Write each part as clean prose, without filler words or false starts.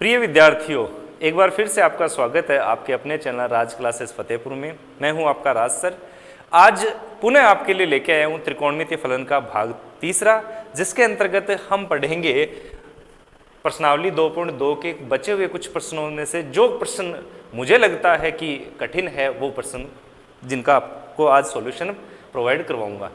प्रिय विद्यार्थियों, एक बार फिर से आपका स्वागत है आपके अपने चैनल राज क्लासेस फतेहपुर में। मैं हूं आपका राज सर। आज पुनः आपके लिए लेके आया हूं त्रिकोणमितीय फलन का भाग तीसरा, जिसके अंतर्गत हम पढ़ेंगे प्रश्नावली 2.2 के बचे हुए कुछ प्रश्नों में से जो प्रश्न मुझे लगता है कि कठिन है वो प्रश्न जिनका आपको आज सॉल्यूशन प्रोवाइड करवाऊंगा।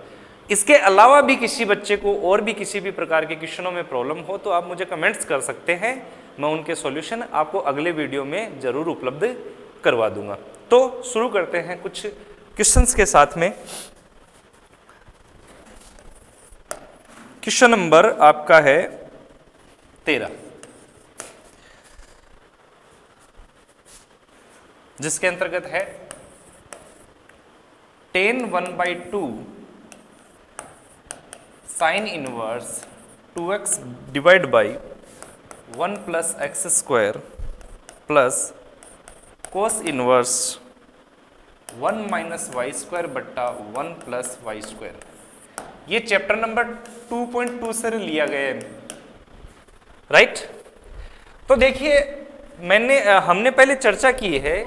इसके अलावा भी किसी बच्चे को और भी किसी भी प्रकार के क्वेश्चनों में प्रॉब्लम हो तो आप मुझे कमेंट्स कर सकते हैं, मैं उनके सॉल्यूशन आपको अगले वीडियो में जरूर उपलब्ध करवा दूंगा। तो शुरू करते हैं कुछ क्वेश्चंस के साथ में। क्वेश्चन नंबर आपका है 13, जिसके अंतर्गत है tan 1/2 sine inverse 2x divide by 1 plus x square plus cos inverse 1 minus y square बट्टा 1 प्लस वाई स्क्वायर। ये चैप्टर नंबर 2.2 से लिया गया है, राइट। तो देखिए हमने पहले चर्चा की है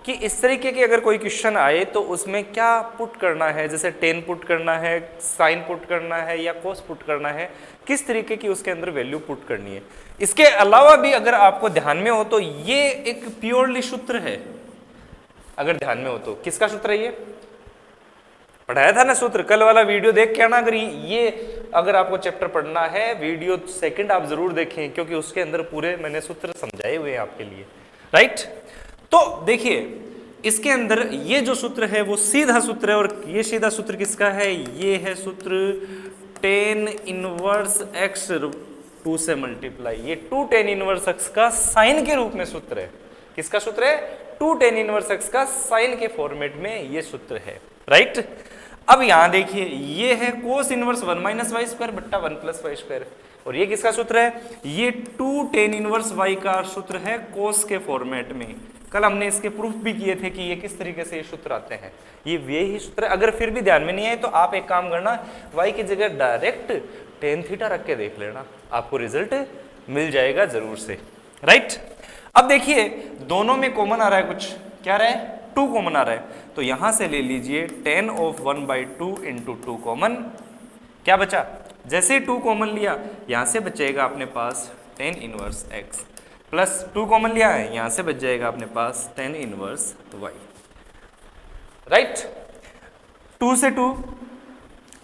कि इस तरीके के अगर कोई क्वेश्चन आए तो उसमें क्या पुट करना है, जैसे टेन पुट करना है, साइन पुट करना है या कोस पुट करना है, किस तरीके की उसके अंदर वैल्यू पुट करनी है। इसके अलावा भी अगर आपको ध्यान में हो तो ये एक प्योरली सूत्र है। अगर ध्यान में हो तो किसका सूत्र है, ये पढ़ाया था ना सूत्र, कल वाला वीडियो देख के आना। अगर आपको चैप्टर पढ़ना है वीडियो सेकंड आप जरूर देखें, क्योंकि उसके अंदर पूरे मैंने सूत्र समझाए हुए हैं आपके लिए, राइट। तो देखिए इसके अंदर ये जो सूत्र है वो सीधा सूत्र है, और ये सीधा सूत्र किसका है, ये है सूत्र tan इनवर्स x 2 से मल्टीप्लाई, ये 2 tan इनवर्स x का साइन के रूप में सूत्र है। किसका सूत्र है, 2 tan इनवर्स x का साइन के फॉर्मेट में ये सूत्र है, राइट। अब यहां देखिए ये है cos inverse 1 minus y square बट्टा 1 प्लस वाई स्क्वायर, और ये किसका सूत्र है, ये 2 tan इनवर्स y का सूत्र है कोस के फॉर्मेट में। कल हमने इसके प्रूफ भी किए थे कि ये किस तरीके से ये सूत्र आते हैं, ये यही सूत्र है। अगर फिर भी ध्यान में नहीं आए तो आप एक काम करना, y की जगह डायरेक्ट tan थीटा रख के देख लेना, आपको रिजल्ट मिल जाएगा जरूर से, राइट। अब देखिए दोनों में कॉमन आ रहा है, कुछ क्या आ रहा है, 2 कॉमन आ रहा है, तो यहां से ले लीजिए tan ऑफ 1/2 इंटू 2 कॉमन, क्या बचा, जैसे ही 2 कॉमन लिया यहां से बचेगा अपने पास tan inverse x plus 2 common लिया है, यहां से बच जाएगा अपने पास tan इनवर्स y, राइट। 2 से 2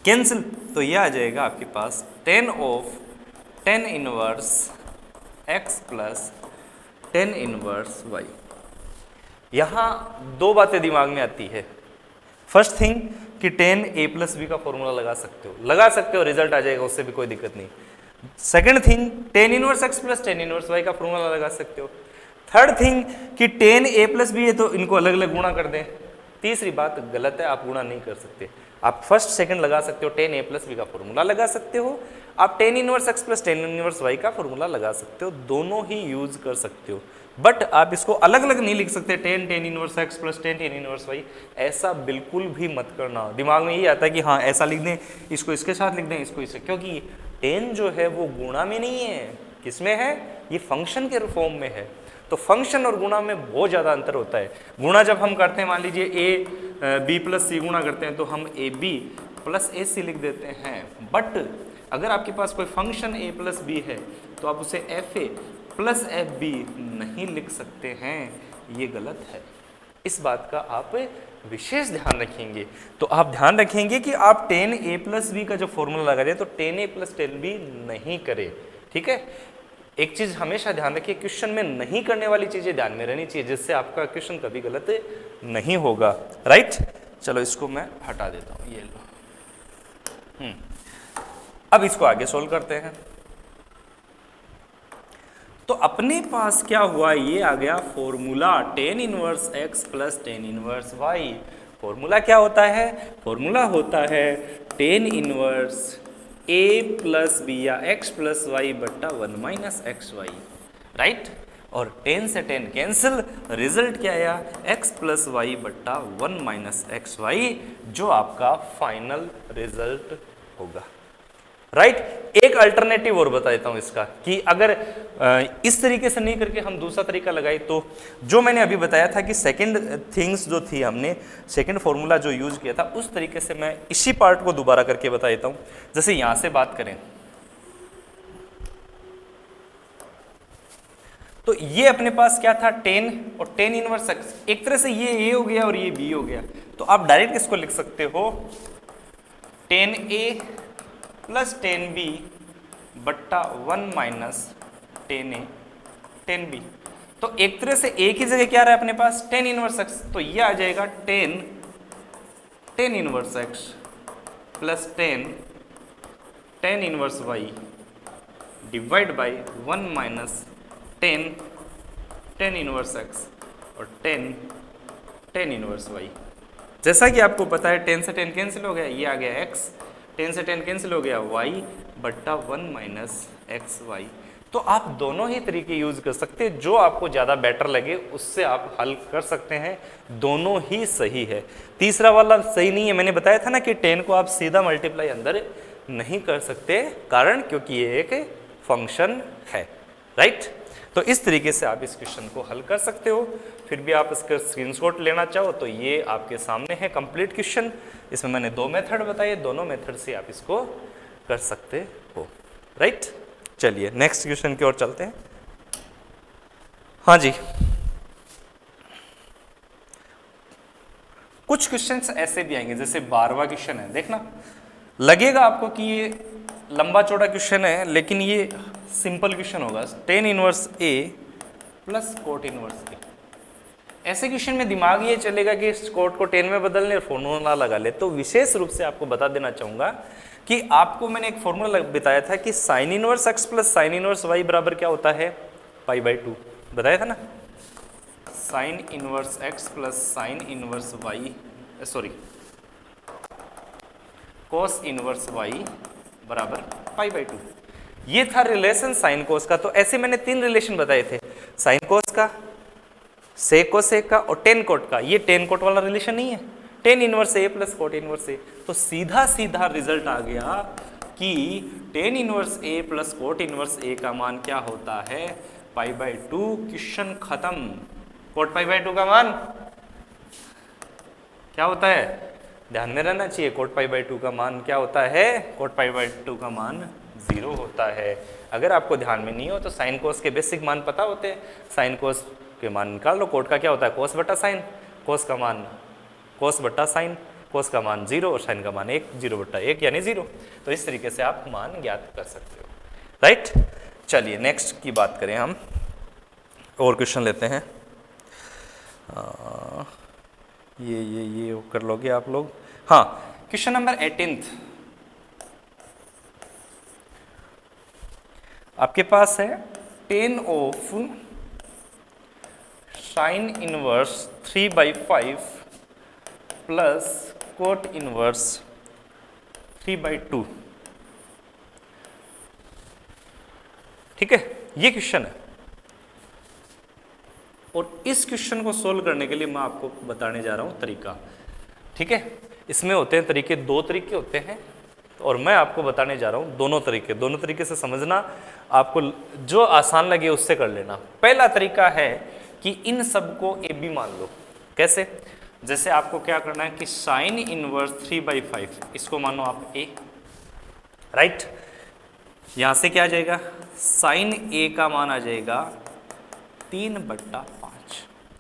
कैंसिल, तो यह आ जाएगा आपके पास tan inverse x plus tan inverse y। यहां दो बातें दिमाग में आती है। फर्स्ट थिंग कि tan a प्लस b का फॉर्मूला लगा सकते हो, रिजल्ट आ जाएगा, उससे भी कोई दिक्कत नहीं। Second thing tan inverse x plus tan inverse y का फॉर्मूला लगा सकते हो। थर्ड थिंग कि tan a प्लस b है तो इनको अलग अलग गुणा कर दें। तीसरी बात गलत है, आप गुणा नहीं कर सकते, आप फर्स्ट सेकंड लगा सकते हो, tan a प्लस b का फॉर्मूला लगा सकते हो, आप tan inverse x plus tan inverse y का फॉर्मूला लगा सकते हो, दोनों ही यूज कर सकते हो। बट आप इसको अलग अलग नहीं लिख सकते, tan inverse x plus tan inverse y, ऐसा बिल्कुल भी मत करना। दिमाग में ये आता है कि हाँ ऐसा लिख दें, इसको इसके साथ लिख दें, इसको इससे, क्योंकि tan जो है वो गुणा में नहीं है, किसमें है, ये फंक्शन के फॉर्म में है। तो फंक्शन और गुणा में बहुत ज़्यादा अंतर होता है। गुणा जब हम करते हैं, मान लीजिए a b प्लस सी गुणा करते हैं तो हम ab प्लस ए सी लिख देते हैं। बट अगर आपके पास कोई फंक्शन a प्लस बी है तो आप उसे f a plus f b नहीं लिख सकते हैं, ये गलत है। इस बात का आप विशेष ध्यान रखेंगे। तो आप ध्यान रखेंगे कि आप tan a प्लस बी का जो फॉर्मूला लगा रहे हैं तो tan a plus tan b नहीं करें, ठीक है। एक चीज हमेशा ध्यान रखिए, क्वेश्चन में नहीं करने वाली चीजें ध्यान में रहनी चाहिए, जिससे आपका क्वेश्चन कभी गलत नहीं होगा, राइट। चलो इसको मैं हटा देता हूं, ये लो। अब इसको आगे सोल्व करते हैं। तो अपने पास क्या हुआ, ये आ गया formula tan inverse x plus tan inverse y। Formula क्या होता है, फॉर्मूला होता है tan inverse a plus b या x प्लस वाई बट्टा 1 माइनस एक्स वाई, राइट। और tan से tan कैंसिल, रिजल्ट क्या आया, x प्लस वाई बट्टा 1 माइनस एक्स वाई, जो आपका फाइनल रिजल्ट होगा, राइट। एक अल्टरनेटिव और बता देता हूं इसका कि अगर इस तरीके से नहीं करके हम दूसरा तरीका लगाए तो जो मैंने अभी बताया था कि सेकंड थिंग्स जो थी, हमने सेकंड फॉर्मूला जो यूज किया था उस तरीके से मैं इसी पार्ट को दोबारा करके बता देता हूं। जैसे यहां से बात करें तो ये अपने पास क्या था 10 और 10 इनवर्स x, एक तरह से ये a हो गया और ये b हो गया, तो आप डायरेक्ट इसको लिख सकते हो 10a प्लस 10b बट्टा 1 माइनस 10a 10b। तो एक तरह से a की जगह क्या रहा है अपने पास 10 इनवर्स x, तो ये आ जाएगा 10 inverse x plus 10 inverse y divide by 1 minus 10 inverse x और 10 इनवर्स y। जैसा कि आपको पता है 10 से 10 कैंसिल हो गया, ये आ गया x, 10 से 10 कैंसिल हो गया y बट्टा 1 माइनस एक्स वाई। तो आप दोनों ही तरीके यूज कर सकते हैं, जो आपको ज़्यादा बेटर लगे उससे आप हल कर सकते हैं, दोनों ही सही है। तीसरा वाला सही नहीं है, मैंने बताया था ना कि 10 को आप सीधा मल्टीप्लाई अंदर नहीं कर सकते, कारण क्योंकि ये एक फंक्शन है, राइट। तो इस तरीके से आप इस क्वेश्चन को हल कर सकते हो। फिर भी आप इसका स्क्रीनशॉट लेना चाहो तो ये आपके सामने है कंप्लीट क्वेश्चन। इसमें मैंने 2 मेथड बताए, दोनों मेथड से आप इसको कर सकते हो, राइट। चलिए नेक्स्ट क्वेश्चन की ओर चलते हैं। हाँ जी, कुछ क्वेश्चंस ऐसे भी आएंगे, जैसे 12वां क्वेश्चन है, देखना लगेगा आपको कि ये लंबा चौड़ा क्वेश्चन है, लेकिन ये सिंपल क्वेश्चन होगा। 10 इनवर्स ए प्लस कोट इनवर्स ए। ऐसे क्वेश्चन में दिमाग ये चलेगा कि इस कोट को 10 में बदल ले और फॉर्मूला लगा ले। तो विशेष रूप से आपको बता देना चाहूंगा कि आपको मैंने एक फॉर्मूला बताया था कि sine inverse x plus sine inverse y बराबर क्या होता है, π/2 बताया था ना। Sine inverse x plus sine inverse y, sorry cos inverse y बराबर π/2। ये था रिलेशन साइन कोस का। तो ऐसे मैंने 3 रिलेशन बताए थे, साइन कोस का, सेक कोसेक का और टेन कोट का। ये टेन कोट वाला रिलेशन नहीं है, 10 इनवर्स ए प्लस कोट इनवर्स ए। तो सीधा सीधा रिजल्ट आ गया कि 10 इनवर्स ए प्लस कोट इनवर्स ए का मान क्या होता है, π/2। क्वेश्चन खत्म। कोट π/2 का मान क्या होता है, ध्यान में रहना चाहिए। कोट π/2 का मान क्या होता है, कोट π/2 का मान 0 होता है। अगर आपको ध्यान में नहीं हो तो साइन कोस के बेसिक मान पता होते हैं, साइन कोस के मान निकाल लो। कोट का क्या होता है, कोस बटा साइन, कोस का मान कोस बटा साइन, कोस का मान 0 और साइन का मान 1, 0/1 यानी 0। तो इस तरीके से आप मान ज्ञात कर सकते हो, राइट। चलिए नेक्स्ट की बात करें हम, और क्वेश्चन लेते हैं। ये कर लोगे आप लोग। हाँ, क्वेश्चन नंबर 18 आपके पास है 10 of sine inverse 3/5 plus cot inverse 3/2। ठीक है, ये क्वेश्चन है। और इस क्वेश्चन को सोल्व करने के लिए मैं आपको बताने जा रहा हूं तरीका। ठीक है, इसमें होते हैं तरीके, 2 तरीके होते हैं और मैं आपको बताने जा रहा हूं दोनों तरीके से समझना। आपको जो आसान लगे उससे कर लेना। पहला तरीका है कि इन सब को ए बी मान लो। कैसे, जैसे आपको क्या करना है कि साइन इनवर्स 3/5 इसको मानो आप ए, राइट। यहां से क्या आ जाएगा, साइन ए का मान आ जाएगा 3/5।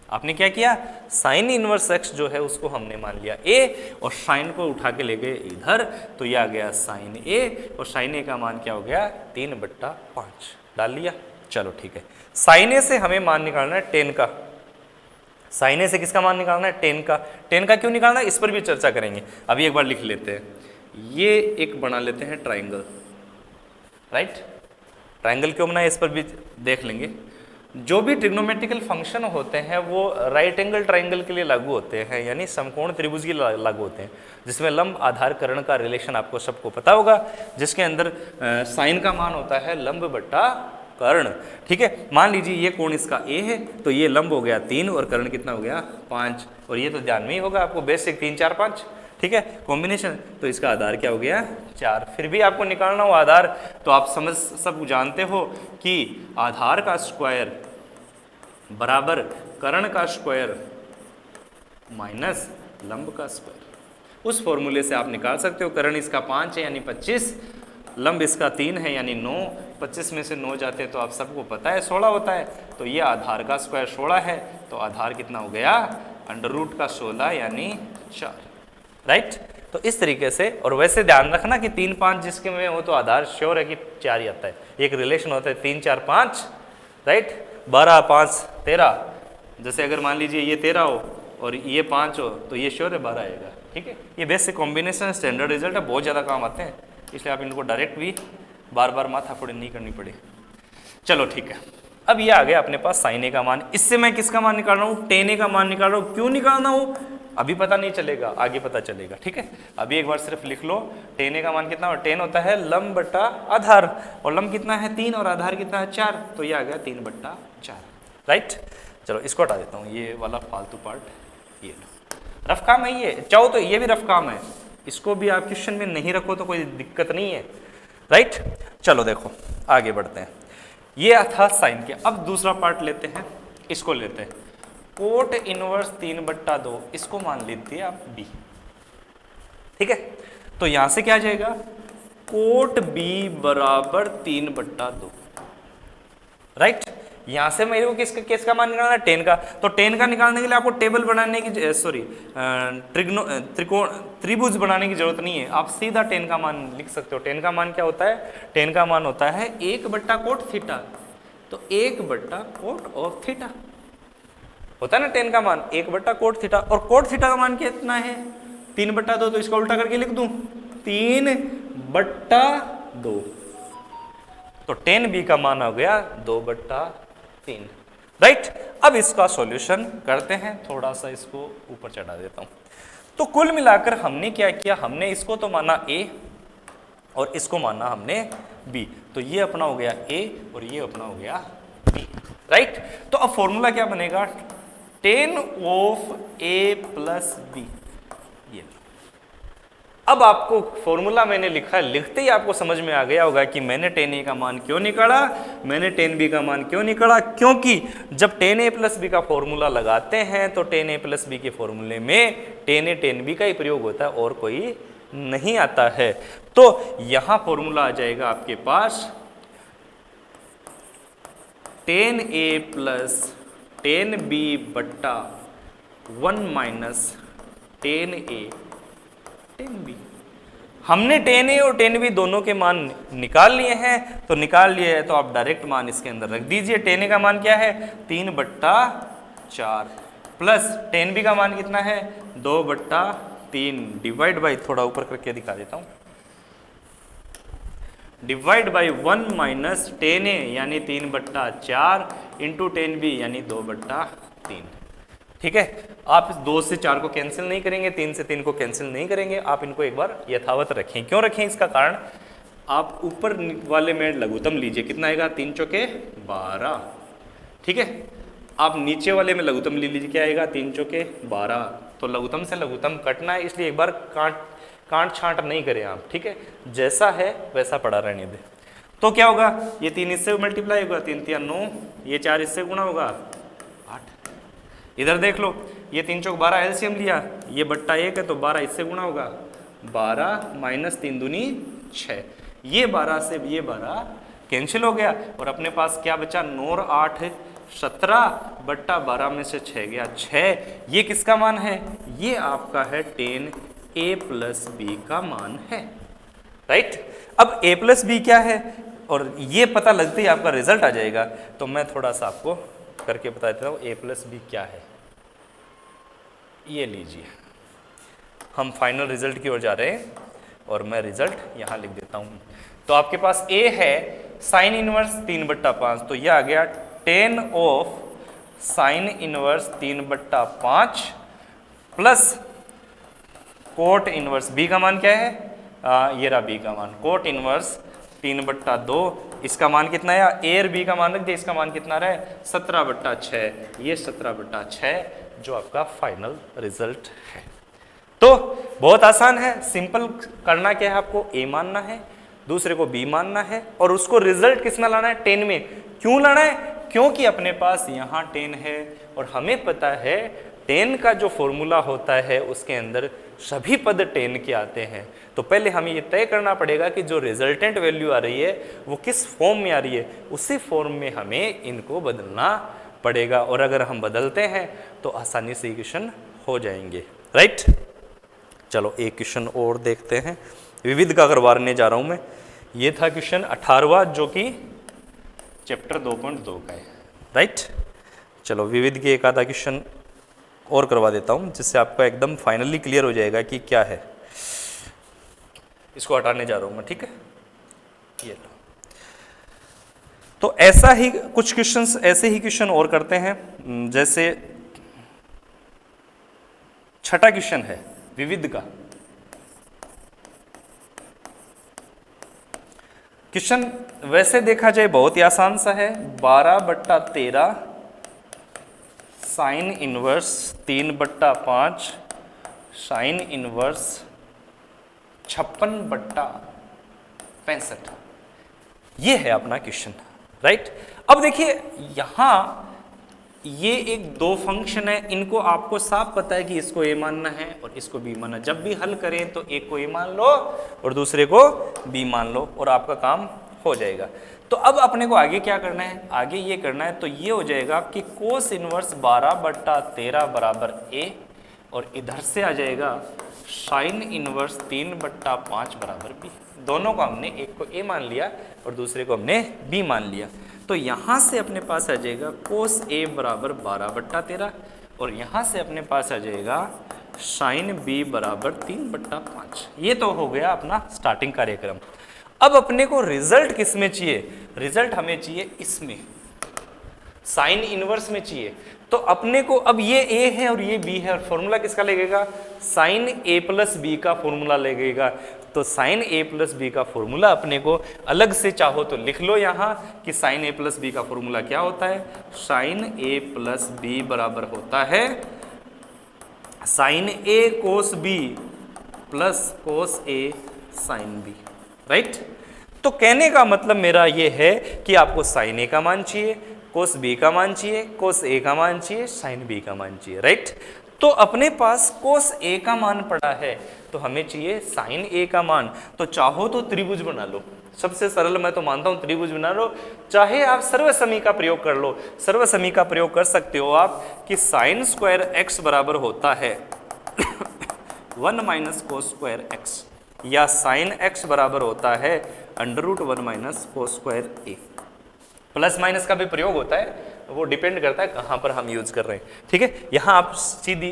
आपने क्या किया, साइन इनवर्स एक्स जो है उसको हमने मान लिया ए और साइन को उठा के ले गए इधर, तो ये आ गया साइन ए और साइन ए का मान क्या हो गया 3/5 डाल लिया। चलो ठीक है, साइन ए से हमें मान निकालना है 10 का। साइन ए से किसका मान निकालना है, 10 का। 10 का क्यों निकालना है इस पर भी चर्चा करेंगे। अभी एक बार लिख लेते हैं, ये एक बना लेते हैं ट्राइंगल, राइट। ट्राइंगल क्यों बनाए इस पर भी देख लेंगे। जो भी ट्रिग्नोमेट्रिकल फंक्शन होते हैं वो राइट एंगल ट्राइंगल के लिए लागू होते हैं, यानी समकोण त्रिभुज के लिए लागू होते हैं, जिसमें लंब आधार कर्ण का रिलेशन आपको सबको पता होगा, जिसके अंदर साइन का मान होता है लंब बट्टा कर्ण। ठीक है, मान लीजिए ये कोण इसका ए है, तो ये लंब हो गया 3 और कर्ण कितना हो गया 5, और ये तो ध्यान में ही होगा आपको, बेसिक 3 4 5। ठीक है, कॉम्बिनेशन। तो इसका आधार क्या हो गया 4। फिर भी आपको निकालना हो आधार, तो आप सब जानते हो कि आधार का स्क्वायर बराबर कर्ण का स्क्वायर माइनस लंब का स्क्वायर। उस फॉर्मूले से आप निकाल सकते हो। कर्ण इसका 5 है यानी 25, लंब इसका 3 है यानी 9। 25 में से 9 जाते हैं तो आप सबको पता है 16 होता है। तो ये आधार का स्क्वायर 16 है, तो आधार कितना हो गया अंडर रूट का 16 यानी 4, राइट। तो इस तरीके से, और वैसे ध्यान रखना कि 3 5 जिसके में हो तो आधार श्योर है कि 4 ही आता है। एक रिलेशन होता है 3 4 5, राइट। 12 5 13, जैसे अगर मान लीजिए ये 13 हो और ये 5 हो तो ये श्योर है 12 आएगा, ठीक है। ये बेसिक कॉम्बिनेशन स्टैंडर्ड रिजल्ट है, बहुत ज़्यादा काम आते हैं, इसलिए आप इनको डायरेक्ट भी बार बार माथाफोड़ी नहीं करनी पड़े। चलो ठीक है, अब ये आ गया अपने पास साइन ए का मान। इससे मैं किसका मान निकाल रहा हूँ, टेन ए का मान निकाल रहा हूँ। क्यों निकालना हूँ अभी पता नहीं चलेगा, आगे पता चलेगा, ठीक है। अभी एक बार सिर्फ लिख लो, टेन ए का मान कितना हो, टेन होता है लंब बटा आधार, और लंब कितना है 3 और आधार कितना है 4, तो ये आ गया 3 बट्टा 4, राइट। चलो इसको हटा देता हूँ, ये वाला फालतू पार्ट। ये रफ काम है, ये चाहो तो ये भी रफ काम है, इसको भी आप क्वेश्चन में नहीं रखो तो कोई दिक्कत नहीं है, राइट। चलो देखो आगे बढ़ते हैं। ये था साइन के। अब दूसरा पार्ट लेते हैं, इसको लेते हैं कोट इनवर्स 3 बट्टा 2, इसको मान लीजिए आप बी, ठीक है। तो यहां से क्या आ जाएगा, कोट बी बराबर 3 बट्टा 2, राइट। यहां से मेरे को किसका मान निकालना है, टेन का। तो टेन का निकालने के लिए आपको टेबल बनाने की त्रिभुज बनाने की जरूरत नहीं है, आप सीधा टेन का मान लिख सकते हो। टेन का मान क्या होता है, टेन का मान होता है 1 बट्टा कोट थीटा, तो 1 बट्टा कोट ऑफ थीटा होता है ना टेन का मान, 1 बट्टा कोट थीटा। और कोट थीटा का मान कितना है 3 बट्टा 2, तो इसको उल्टा करके लिख दूं 3 बट्टा 2, तो टेन बी का मान हो गया 2 बट्टा 3, राइट। अब इसका सॉल्यूशन करते हैं, थोड़ा सा इसको ऊपर चढ़ा देता हूं। तो कुल मिलाकर हमने क्या किया, हमने इसको तो माना ए और इसको माना हमने बी, तो ये अपना हो गया ए और ये अपना हो गया बी, राइट। तो अब फॉर्मूला क्या बनेगा, tan of a plus b. ये अब आपको फॉर्मूला मैंने लिखा है, लिखते ही आपको समझ में आ गया होगा कि मैंने टेन ए का मान क्यों निकाला, मैंने टेन बी का मान क्यों निकाला। क्योंकि जब टेन ए प्लस बी का फॉर्मूला लगाते हैं तो टेन ए प्लस बी के फॉर्मूले में टेन ए टेन बी का ही प्रयोग होता है और कोई नहीं आता है। तो यहां फॉर्मूला आ जाएगा आपके पास टेन ए प्लस टेन बी बट्टा 1 माइनस टेन ए टेन बी। हमने टेन ए और टेन बी दोनों के मान निकाल लिए हैं, तो निकाल लिए हैं तो आप डायरेक्ट मान इसके अंदर रख दीजिए। टेन ए का मान क्या है 3 बट्टा 4 प्लस टेन बी का मान कितना है 2 बट्टा 3 डिवाइड बाई, थोड़ा ऊपर करके दिखा देता हूँ, डिवाइड बाई 1 माइनस टेन ए यानी 3 बट्टा 4 इंटू टेन बी यानी 2 बट्टा 3, ठीक है। आप 2 से 4 को कैंसिल नहीं करेंगे, 3 से 3 को कैंसिल नहीं करेंगे, आप इनको एक बार यथावत रखें। क्यों रखें, इसका कारण आप ऊपर वाले में लघुत्तम लीजिए, कितना आएगा 3 चौके 12, ठीक है। आप नीचे वाले में लघुत्तम ले लीजिए, क्या आएगा 3 चौके 12। तो लघुत्तम से लघुत्तम कटना है, इसलिए एक बार काट छांट नहीं करें आप, ठीक है। जैसा है वैसा पड़ा रहने दे। तो क्या होगा, ये 3 इससे मल्टीप्लाई होगा, 3 3 9, ये 4 इससे गुणा होगा 8। इधर देख लो, ये 3 चौक 12 एलसीएम लिया, ये बट्टा 1 है तो 12 इससे गुणा होगा, 12 माइनस 3 दूनी 6, ये 12 से ये 12 कैंसिल हो गया और अपने पास क्या बचा 9 और 8 17 बट्टा 12 में से 6 गया 6। ये किसका मान है, ये आपका है टेन ए प्लस बी का मान है, राइट। अब ए प्लस बी क्या है और ये पता लगते ही आपका रिजल्ट आ जाएगा। तो मैं थोड़ा सा आपको करके बता देता हूँ ए प्लस बी क्या है। ये लीजिए, हम फाइनल रिजल्ट की ओर जा रहे हैं और मैं रिजल्ट यहाँ लिख देता हूँ। तो आपके पास ए है साइन इनवर्स 3 बट्टा 5, तो ये आ गया 10 ऑफ साइन इनवर्स 3 बट्टा 5 प्लस कोट इनवर्स बी का मान क्या है, ये रहा बी का मान कोट इनवर्स 3 बट्टा 2, इसका मान कितना है, ए और बी का मान रख दिया, इसका मान कितना रहा है 17 बट्टा 6, ये 17 बट्टा 6 जो आपका फाइनल रिजल्ट है, तो बहुत आसान है, सिंपल करना क्या है, आपको a मानना है, दूसरे को b मानना है, और उसको रिजल्ट किस में लाना है, 10 में। क्यों लाना है, क्योंकि अपने पास यहाँ 10 है और हमें पता है 10 का जो फॉर्मूला होता है उसके अंदर सभी पद 10 के आते हैं। तो पहले हमें ये तय करना पड़ेगा कि जो रिजल्टेंट वैल्यू आ रही है वो किस फॉर्म में आ रही है, उसी फॉर्म में हमें इनको बदलना पड़ेगा, और अगर हम बदलते हैं तो आसानी से इक्वेशन हो जाएंगे, राइट। चलो एक क्वेश्चन और देखते हैं, विविध का करवाने जा रहा हूं मैं। ये था क्वेश्चन 18वां जो कि चैप्टर 2.2 का है, राइट। चलो विविध के एक आधा क्वेश्चन और करवा देता हूं जिससे आपका एकदम फाइनली क्लियर हो जाएगा कि क्या है। इसको हटाने जा रहा हूं मैं, ठीक है। ये लो, तो ऐसा ही कुछ क्वेश्चंस, ऐसे ही क्वेश्चन और करते हैं। जैसे छठा क्वेश्चन है विविध का। क्वेश्चन वैसे देखा जाए बहुत ही आसान सा है, 12/13 साइन इनवर्स 3/5 साइन इनवर्स 56/65, ये है अपना क्वेश्चन, राइट। अब देखिए यहां ये एक दो फंक्शन है, इनको आपको साफ पता है कि इसको a मानना है और इसको b मानना है। जब भी हल करें तो एक को a मान लो और दूसरे को b मान लो और आपका काम हो जाएगा। तो अब अपने को आगे क्या करना है, आगे ये करना है, तो ये हो जाएगा कि कोस इनवर्स 12/13 बराबर a, और इधर से आ जाएगा साइन इनवर्स 3/5 बराबर b। दोनों को हमने, एक को a मान लिया और दूसरे को हमने b मान लिया। तो यहाँ से अपने पास आ जाएगा कोस a बराबर 12/13 और यहाँ से अपने पास आ जाएगा साइन b बराबर 3/5। ये तो हो गया अपना स्टार्टिंग कार्यक्रम। अब अपने को रिजल्ट किस में चाहिए, रिजल्ट हमें चाहिए इसमें, साइन इनवर्स में चाहिए। तो अपने को अब ये a है और ये b है, और फॉर्मूला किसका लगेगा, साइन a प्लस b का फॉर्मूला लगेगा। तो साइन a प्लस बी का फॉर्मूला अपने को अलग से चाहो तो लिख लो यहाँ कि साइन a प्लस बी का फॉर्मूला क्या होता है, साइन a प्लस बी बराबर होता है sine a cos b plus cos a sine b, right. तो कहने का मतलब मेरा ये है कि आपको साइन a का मान चाहिए, कोस b का मान चाहिए, कोस a का मान चाहिए, साइन b का मान चाहिए, राइट। तो अपने पास कोस a का मान पड़ा है तो हमें चाहिए साइन a का मान। तो चाहो तो त्रिभुज बना लो, सबसे सरल मैं तो मानता हूं त्रिभुज बना लो, चाहे आप सर्वसमी का प्रयोग कर लो। सर्वसमी का प्रयोग कर सकते हो आप कि साइन स्क्वायर x बराबर होता है 1 माइनस कोस स्क्वायर x, या साइन x बराबर होता है √1 minus cos square a। Plus minus का भी प्रयोग होता है, वो डिपेंड करता है कहाँ पर हम यूज कर रहे हैं, ठीक है। यहाँ आप सीधी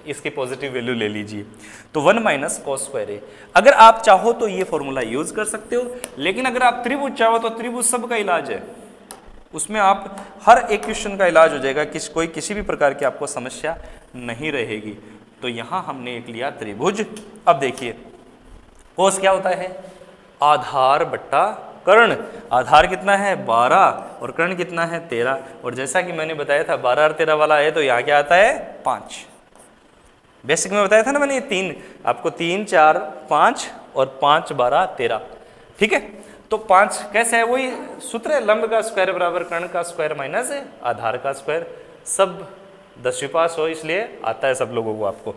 इसकी पॉजिटिव वैल्यू ले लीजिए, तो 1 माइनस कोस स्क्वायर ए। अगर आप चाहो तो ये फॉर्मूला यूज कर सकते हो, लेकिन अगर आप त्रिभुज चाहो तो त्रिभुज सबका इलाज है, उसमें आप हर एक क्वेश्चन का इलाज हो जाएगा, कोई किसी भी प्रकार की आपको समस्या नहीं रहेगी। तो यहाँ हमने एक लिया त्रिभुज। अब देखिए कोस क्या होता है, आधार बट्टा कर्ण। आधार कितना है 12 और कर्ण कितना है 13, और जैसा कि मैंने बताया था 12 और 13 वाला है तो यहाँ क्या आता है 5। बेसिक में बताया था ना मैंने, ये 3 आपको 3 4 5 और 5 12 13, ठीक है। तो 5 कैसे है, वही सूत्र है, लंब का स्क्वायर बराबर कर्ण का स्क्वायर माइनस आधार का स्क्वायर। सब 10वीं पास हो इसलिए आता है सब लोगों को आपको,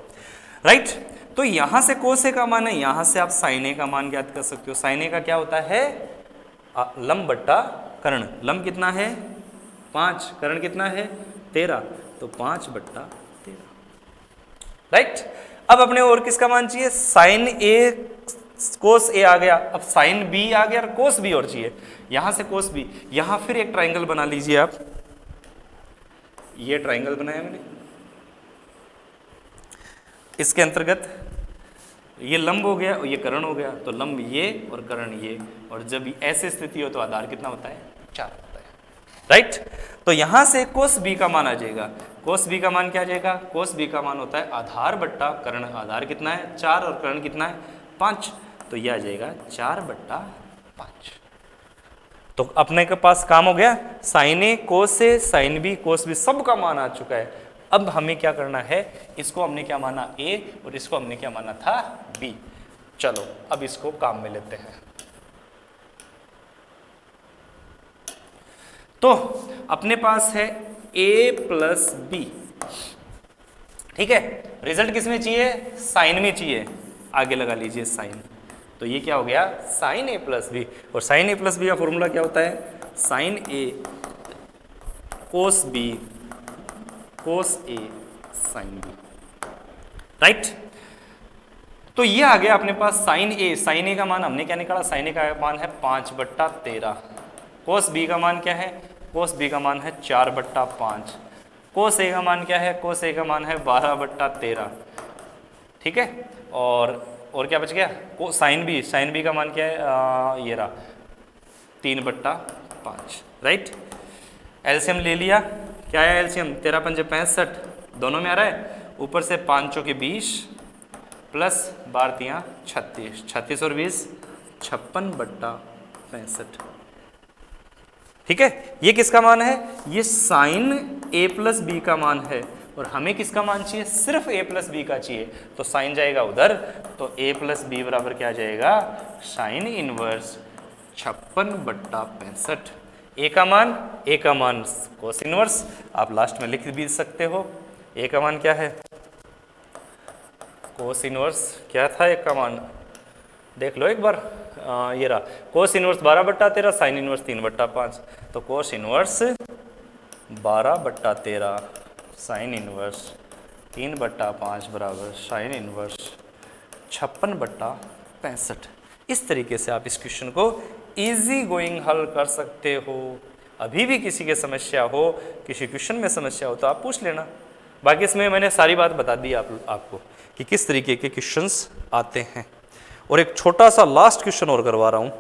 राइट। तो यहाँ से कोस ए का मान है, यहाँ से आप साइन ए का मान ज्ञात कर सकते हो। साइन ए का क्या होता है, लंब बट्टा कर्ण। लंब कितना है 5, कर्ण कितना है 13, तो 5/13, राइट। अब अपने और किसका मान चाहिए, साइन ए कोस ए आ गया, अब साइन बी आ गया और कोस बी और चाहिए, यहां से कोस बी। यहां फिर एक ट्राइंगल बना लीजिए आप, ये ट्राइंगल बनाया मैंने, इसके अंतर्गत ये लंब हो गया और ये कर्ण हो गया, तो लंब ये और कर्ण ये, और जब ऐसी स्थिति हो तो आधार कितना होता है 4 होता है, राइट। तो यहां से कोस बी का मान आ जाएगा, कोस बी का मान क्या आ जाएगा, कोस बी का मान होता है आधार बट्टा कर्ण। आधार कितना है 4 और कर्ण कितना है 5, तो यह आ जाएगा 4/5। तो अपने के पास काम हो गया, साइन ए कोस ए साइन बी कोस बी सब का मान आ चुका है। अब हमें क्या करना है, इसको हमने क्या माना a और इसको हमने क्या माना था b। चलो अब इसको काम में लेते हैं। तो अपने पास है a प्लस बी, ठीक है। रिजल्ट किस में चाहिए, साइन में चाहिए, आगे लगा लीजिए साइन। तो ये क्या हो गया, साइन a प्लस बी। और साइन a प्लस बी का फॉर्मूला क्या होता है, sine a cos b cos a sine b, right. तो ये आ गया अपने पास साइन a। साइन a का मान हमने क्या निकाला, साइन a का मान है 5/13। कोस b का मान क्या है, कोस b का मान है 4/5। कोस a का मान क्या है, कोस a का मान है 12/13, ठीक है। और क्या बच गया, साइन b का मान क्या है, ये रहा 3/5, राइट। एलसीएम ले लिया, क्या है एलसीएम, 13×5 65, दोनों में आ रहा है। ऊपर से 5 चौके 20 प्लस 12×3 36, 36 और 20 56/65, ठीक है। ये किसका मान है, ये साइन a प्लस बी का मान है। और हमें किसका मान चाहिए, सिर्फ a प्लस बी का चाहिए। तो साइन जाएगा उधर, तो a प्लस बी बराबर क्या जाएगा, साइन इनवर्स 56/65। a का मान कोस इनवर्स, आप लास्ट में लिख भी सकते हो। a का मान क्या है, कोस इनवर्स क्या था a का मान, देख लो एक बार, ये रहा कोस इनवर्स 12/13, साइन इनवर्स 3/5। तो कोस इनवर्स 12/13 साइन इनवर्स 3/5 बराबर साइन इनवर्स 56/65। इस तरीके से आप इस क्वेश्चन को इजी गोइंग हल कर सकते हो। अभी भी किसी के समस्या हो, किसी क्वेश्चन में समस्या हो तो आप पूछ लेना। बाकी इसमें मैंने सारी बात बता दी आपको कि किस तरीके के क्वेश्चंस आते हैं। और एक छोटा सा लास्ट क्वेश्चन और करवा रहा हूँ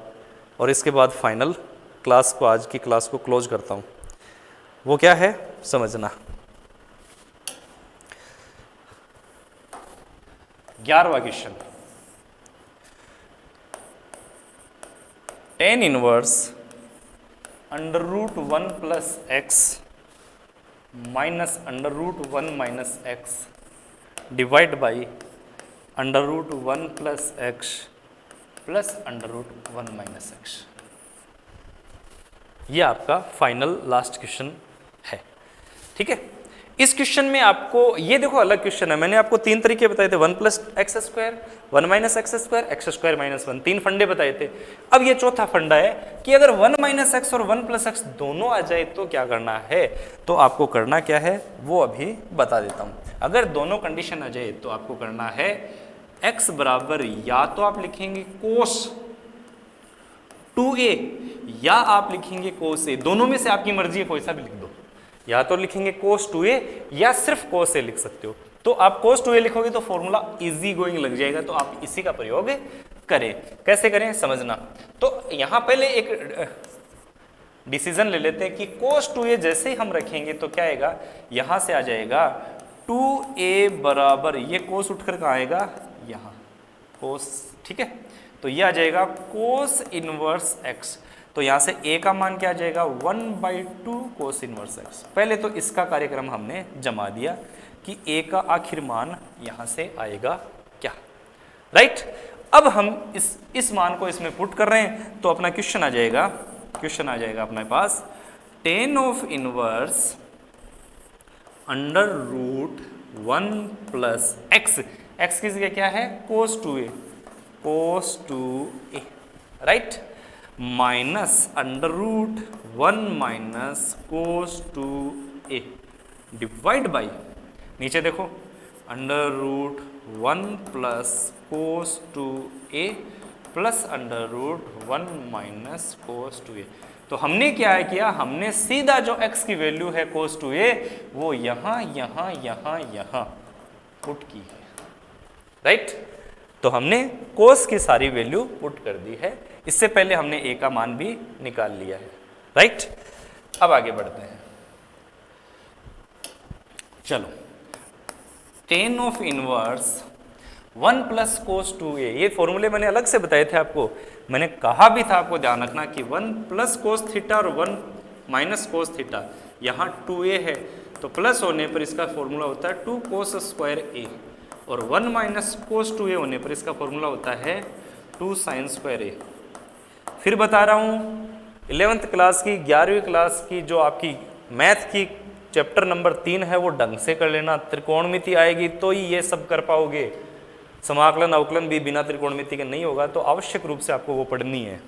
और इसके बाद फाइनल क्लास को, आज की क्लास को क्लोज करता हूँ। वो क्या है समझना। 11वां question, tan inverse √1 plus x minus √1 minus x divide by √1 plus x plus √1 minus x. ये आपका फाइनल लास्ट क्वेश्चन है, ठीक है। इस क्वेश्चन में आपको ये देखो अलग क्वेश्चन है, मैंने आपको 3 तरीके बताए थे, 1 plus x square, 1 minus x square, x square minus 1, 3 फंडे बताए थे। अब ये चौथा फंडा है कि अगर 1 माइनस एक्स और 1 प्लस एक्स दोनों आ जाए तो क्या करना है। तो आपको करना क्या है वो अभी बता देता हूँ। अगर दोनों कंडीशन आ जाए तो आपको करना है x बराबर, या तो आप लिखेंगे कोस 2a या आप लिखेंगे कोस a, दोनों में से आपकी मर्जी है, कोई सा भी लिख दो। या तो लिखेंगे कोस 2a या सिर्फ कोस a लिख सकते हो। तो आप कोस 2a लिखोगे तो फॉर्मूला इजी गोइंग लग जाएगा, तो आप इसी का प्रयोग करें। कैसे करें समझना। तो यहां पहले एक डिसीजन ले लेते हैं कि कोस 2a जैसे ही हम रखेंगे तो क्या आएगा, यहां से आ जाएगा 2a बराबर, ये कोस उठकर कहाँ आएगा, यहाँ कोस, ठीक है। तो ये आ जाएगा कोस इनवर्स x। तो यहाँ से a का मान क्या आ जाएगा, 1/2 कोस इनवर्स x। पहले तो इसका कार्यक्रम हमने जमा दिया कि a का आखिर मान यहाँ से आएगा क्या, राइट। अब हम इस मान को इसमें पुट कर रहे हैं तो अपना क्वेश्चन आ जाएगा अपने पास tan of inverse √1 plus x, x की जगह क्या है कोस 2a, right, minus √1 minus cos 2a divide by, नीचे देखो √1 plus cos 2a plus √1 minus cos 2a। तो हमने क्या किया, हमने सीधा जो x की वैल्यू है कोस 2a वो यहाँ पुट की है, राइट। तो हमने कोस की सारी वैल्यू पुट कर दी है। इससे पहले हमने a का मान भी निकाल लिया है, राइट। अब आगे बढ़ते हैं। चलो, tan of inverse 1 plus cos 2a, ये फॉर्मूले मैंने अलग से बताए थे आपको। मैंने कहा भी था आपको ध्यान रखना कि 1 प्लस कोस थीटा और 1 माइनस कोस थीटा, यहाँ 2a है तो प्लस होने पर इसका फॉर्मूला होता है 2 कोस स्क्वायर a, और 1 माइनस कोस 2a होने पर इसका फॉर्मूला होता है 2 साइन स्क्वायर a। फिर बता रहा हूँ 11th क्लास की 11वीं क्लास की जो आपकी मैथ की चैप्टर नंबर 3 है वो ढंग से कर लेना, त्रिकोणमिति आएगी तो ही ये सब कर पाओगे, समाकलन अवकलन भी बिना त्रिकोणमिति के नहीं होगा, तो आवश्यक रूप से आपको वो पढ़नी है,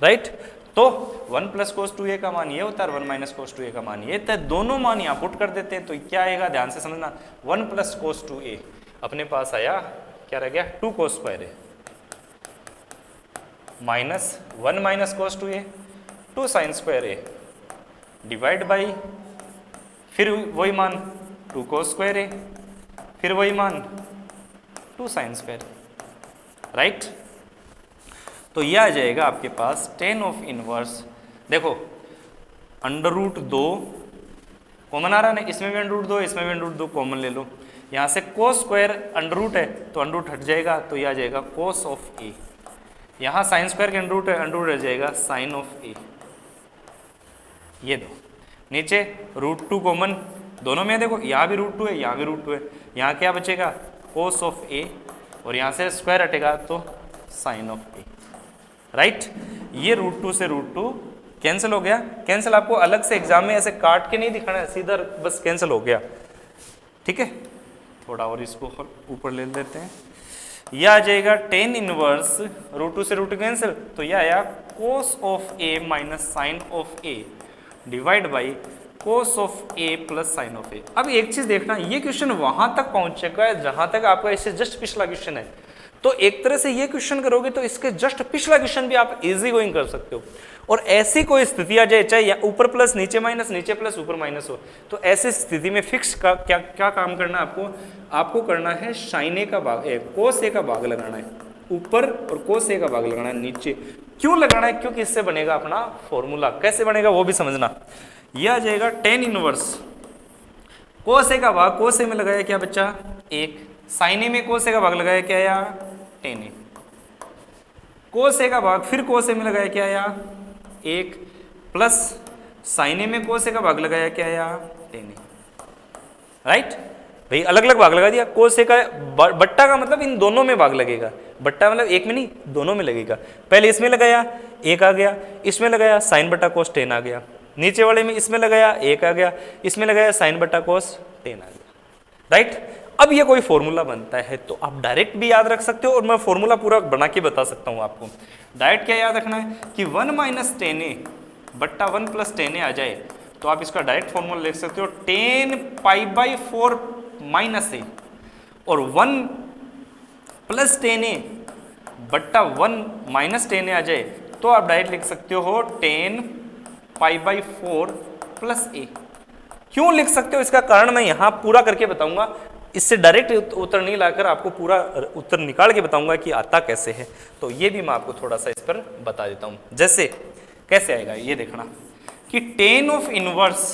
राइट। तो 1 प्लस कोस 2a का मान ये होता है और 1 माइनस कोस 2a का मान ये, तो दोनों मान यहाँ पुट कर देते हैं तो क्या आएगा, ध्यान से समझना। 1 प्लस कोस 2a अपने पास आया, क्या रह गया 2 cos square a, minus 1 minus cos 2a 2 sine square a, divide by फिर वही मान 2 कोस स्क्वायर a, फिर वही मान 2 साइन स्क्वायर, राइट। तो यह आ जाएगा आपके पास tan ऑफ इनवर्स, देखो अंडर रूट 2 कॉमन आ रहा है, इसमें भी अंडर रूट 2, इसमें भी अंडर रूट 2 कॉमन ले लो, यहाँ से कोस स्क्वायर अंडर रूट है तो अंडर रूट हट जाएगा, तो यह आ जाएगा कोस ऑफ a, यहाँ साइन स्क्वायर के अंडर रूट है, अंडर रूट रह जाएगा साइन ऑफ a, ये दो नीचे रूट 2 कॉमन दोनों में, देखो यहाँ भी रूट 2 है, यहाँ भी रूट 2 है, यहाँ क्या बचेगा कोस ऑफ a, और यहाँ से स्क्वायर हटेगा तो साइन ऑफ a, राइट। ये रूट 2 से रूट 2 कैंसिल हो गया, कैंसिल आपको अलग से एग्जाम में ऐसे काट के नहीं दिखाना है, सीधा बस कैंसिल हो गया, ठीक है। थोड़ा और इसको ऊपर ले लेते हैं, यह आ जाएगा tan इनवर्स रूट 2 से रूट 2 कैंसिल, तो यह आया cos of a minus sine of a divide by cos of a plus sine of a। अब एक चीज देखना, ये क्वेश्चन वहां तक पहुंचेगा जहां तक आपका इससे जस्ट पिछला क्वेश्चन है, तो एक तरह से ये क्वेश्चन करोगे तो इसके जस्ट पिछला क्वेश्चन भी आप इजी गोइंग कर सकते हो। और ऐसी कोई स्थिति आ जाए, चाहे ऊपर प्लस नीचे माइनस, नीचे प्लस ऊपर माइनस हो, तो ऐसी स्थिति में फिक्स का क्या काम करना है आपको करना है साइन ए का भाग कोस ए का भाग लगाना है ऊपर और कोस ए का भाग लगाना है नीचे। क्यों लगाना है, क्योंकि इससे बनेगा अपना फॉर्मूला, कैसे बनेगा वो भी समझना। यह आ जाएगा tan इनवर्स कोस ए का भाग कोस ए में लगाया क्या बच्चा 1, साइन ए में कोस ए का भाग लगाया क्या आया tan ए, कोस ए का भाग फिर कोस ए में लगाया क्या आया 1, प्लस साइन ए में कोस ए का भाग लगाया क्या आया tan ए, राइट भाई, अलग अलग भाग लगा दिया। कोस ए का बट्टा का मतलब इन दोनों में भाग लगेगा, बट्टा मतलब एक में नहीं दोनों में लगेगा। पहले इसमें लगाया 1 आ गया, इसमें लगाया साइन बट्टा कोस tan आ गया, नीचे वाले में इसमें लगाया 1 आ गया, इसमें लगाया साइन बट्टा कोस tan आ गया, राइट। अब ये कोई फॉर्मूला बनता है तो आप डायरेक्ट भी याद रख सकते हो, और मैं फॉर्मूला पूरा बना के बता सकता हूँ आपको। डायरेक्ट क्या याद रखना है कि 1 माइनस tan a बट्टा 1 प्लस tan a आ जाए तो आप इसका डायरेक्ट फॉर्मूला लिख सकते हो tan pi by 4 minus a, और 1 प्लस tan a बट्टा 1 माइनस tan a आ जाए तो आप डायरेक्ट लिख सकते हो tan pi by 4 plus a। क्यों लिख सकते हो इसका कारण मैं यहाँ पूरा करके बताऊंगा, इससे डायरेक्ट उत्तर नहीं लाकर आपको पूरा उत्तर निकाल के बताऊंगा कि आता कैसे है, तो ये भी मैं आपको थोड़ा सा इस पर बता देता हूँ। जैसे कैसे आएगा ये देखना कि tan ऑफ इनवर्स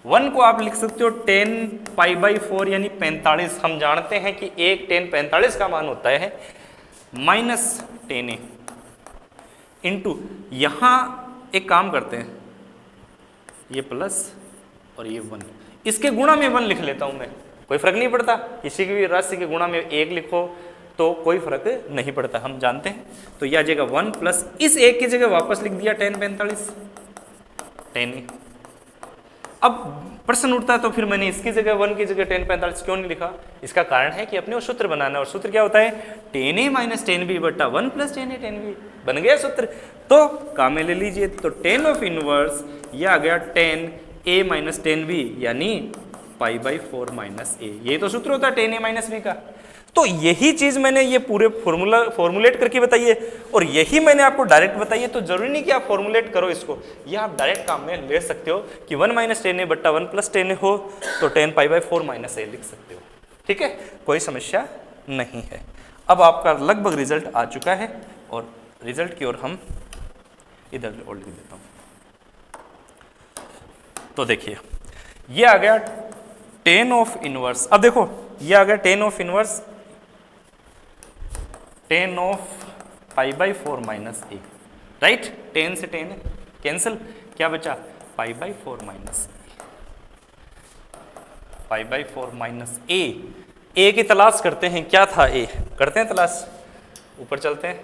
1 को आप लिख सकते हो tan पाई बाई 4 यानी 45, हम जानते हैं कि एक tan 45 का मान होता है माइनस tan a इंटू, यहाँ एक काम करते हैं ये प्लस और ये 1, इसके गुणा में 1 लिख लेता हूँ मैं, कोई फर्क नहीं पड़ता, किसी की भी राशि के गुणा में 1 लिखो तो कोई फर्क नहीं पड़ता, हम जानते हैं। तो यह आ जाएगा 1 प्लस इस 1 की जगह वापस लिख दिया tan 45 tan a। अब प्रश्न उठता है तो फिर मैंने इसकी जगह 1 की जगह tan 45 क्यों नहीं लिखा, इसका कारण है कि अपने वो सूत्र बनाना है, और सूत्र क्या होता है tan a minus tan b बट्टा 1 plus tan a tan b, बन गया सूत्र। तो काम में ले लीजिए, तो tan ऑफ इनवर्स यह आ गया tan a minus tan b यानी पाई बाई 4 माइनस a, यही तो सूत्र होता है tan a माइनस b का। तो यही चीज मैंने ये पूरे फॉर्मुलेट करके बताई है, और यही मैंने आपको डायरेक्ट बताई है, तो जरूरी नहीं कि आप फॉर्मुलेट करो इसको, ये आप डायरेक्ट काम में ले सकते हो कि 1 माइनस tan a बट्टा 1 प्लस tan a हो तो tan pi by 4 minus a लिख सकते हो, ठीक है, कोई समस्या नहीं है। अब आपका लगभग रिजल्ट आ चुका है, और रिजल्ट की ओर हम इधर और लिख देता हूँ। तो देखिए ये आ गया tan ऑफ इनवर्स, अब देखो ये आ गया tan of inverse tan of pi by 4 minus a, right, tan से tan कैंसिल, क्या बचा pi by 4 minus pi by 4 minus a की तलाश करते हैं। क्या था ए, करते हैं तलाश, ऊपर चलते हैं।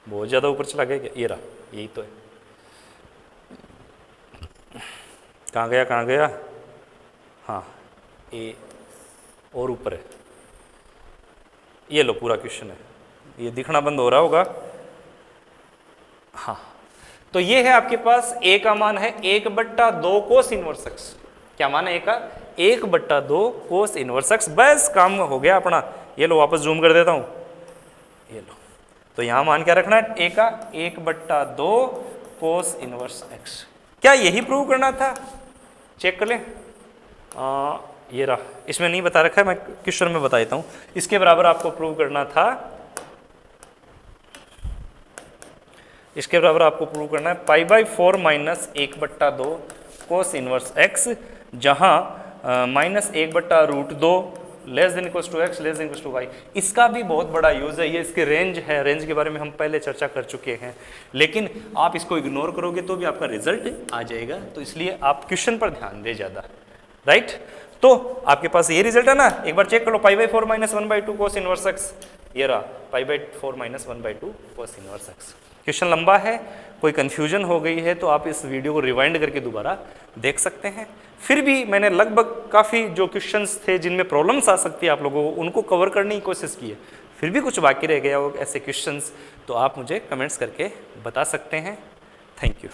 बहुत ज़्यादा ऊपर चला गया क्या? ये रहा, यही तो है। कहाँ गया, कहाँ गया? हाँ, ए और ऊपर है। ये लो पूरा क्वेश्चन है, ये दिखना बंद हो रहा होगा। हाँ, तो ये है आपके पास ए का मान है 1/2 कोस इनवर्स एक्स। क्या मान है ए का? 1/2 कोस इनवर्स एक्स। बस काम हो गया अपना। ये लो वापस जूम कर देता हूँ, ये लो। तो यहाँ मान क्या रखना है? ए का 1/2 कोस इनवर्स एक्स। क्या यही प्रूव करना था? चेक कर लें। ये रहा, इसमें नहीं बता रखा है, मैं क्वेश्चन में बता देता हूँ। इसके बराबर आपको प्रूव करना था, इसके बराबर आपको प्रूव करना है pi by 4 minus 1/2 cos inverse x, जहाँ -1/√2 less than equals to x less than equals to y. इसका भी बहुत बड़ा यूज़ है, ये इसके रेंज है। रेंज के बारे में हम पहले चर्चा कर चुके हैं, लेकिन आप इसको इग्नोर करोगे तो भी आपका रिजल्ट आ जाएगा। तो इसलिए आप क्वेश्चन पर ध्यान दें ज़्यादा, राइट। तो आपके पास ये रिजल्ट है ना, एक बार चेक कर लो। Pi by 4 minus 1/2 cos inverse x, ये रहा pi by 4 minus 1/2 cos inverse x. Question लंबा है, कोई कंफ्यूजन हो गई है तो आप इस वीडियो को रिवाइंड करके दोबारा देख सकते हैं। फिर भी मैंने लगभग काफ़ी जो क्वेश्चंस थे जिनमें प्रॉब्लम्स आ सकती है आप लोगों को, उनको कवर करने की कोशिश की है। फिर भी कुछ बाकी रह गया हो ऐसे क्वेश्चंस, तो आप मुझे कमेंट्स करके बता सकते हैं। Thank you.